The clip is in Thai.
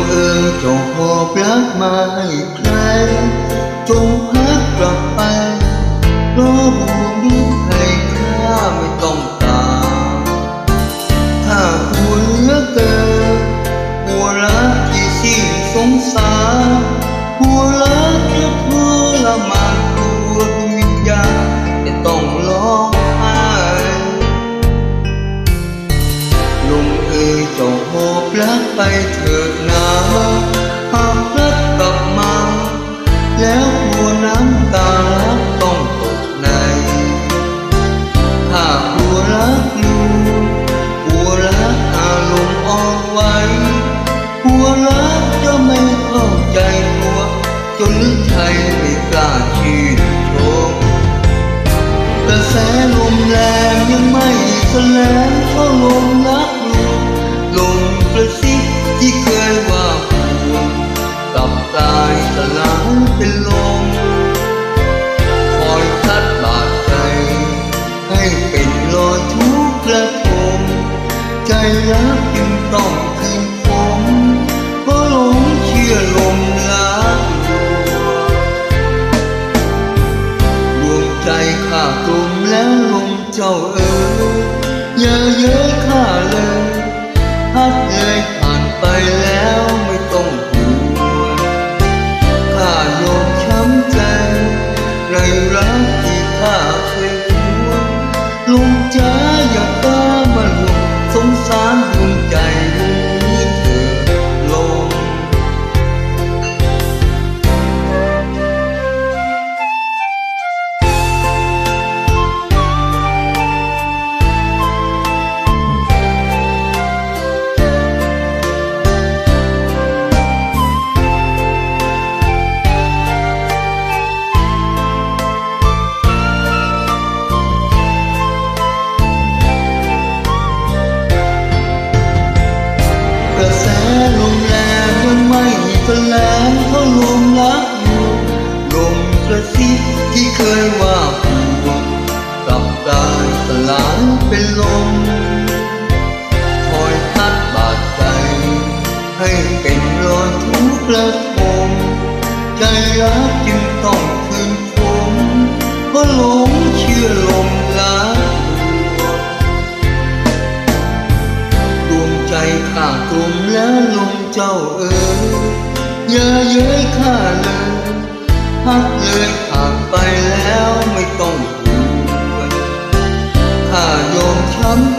เอ๋ยจงหอบรักมาให้ใครจงพักกลับไปเพราะห่วงลูกให้ข้าไม่ต้องการถ้าหัวเหลือเกินหัวรักที่สิ้นสงสารหัวรักจะทรมานตัวดวงวิญญาณจะต้องร้องไห้ลมเอ๋ยจงหอบรักไปเถิดนาหากรักกลับมาแล้วกลัวน้ำตารักต้องตกในถ้ากลัวรักลูกกลัวรักอารมณ์อ่อนไหวกลัวรักจะไม่เข้าใจตัวจนลึกใจไม่กล้าชื่นชมกระแสลมแรงยังไม่แสลงเท่าลมรักลูกลมกระซิบที่เคยว่าห่วงกลับกลายสลายเป็นลมคอยพัดบาดใจให้เป็นรอยทุกข์กระทมใจรักจึงต้องคืนผมเพราะหลงเชื่อลมรักดวงใจข้ากลมแล้วลมเจ้าเอ๋ยอย่าเย้ยข้าเลยพัดเลยผ่านไปแล้วไม่ต้องห่วงข้ายอมช้ำใจในรักที่ข้าเคยหวงลมจ้าอย่าตามมาลวงสงสารดวงใจดวงนี้เถิดลมกระแสลมแรงยังไม่แสลงเท่าลมรักอยู่ลมกระซิบที่เคยว่าห่วงกลับกลายสลายเป็นลมคอยพัดบาดใจให้เป็นรอยทุกข์ระทมใจรักจึงต้องคืนผมเพราะหลงเชื่อลมรักดวงใจข้ากลมแล้วลมเจ้าเอ๋ยอย่าเย้ยข้าเลยพักเลยผ่านไปแล้วไม่ต้องห่วงข้ายอมช้ำ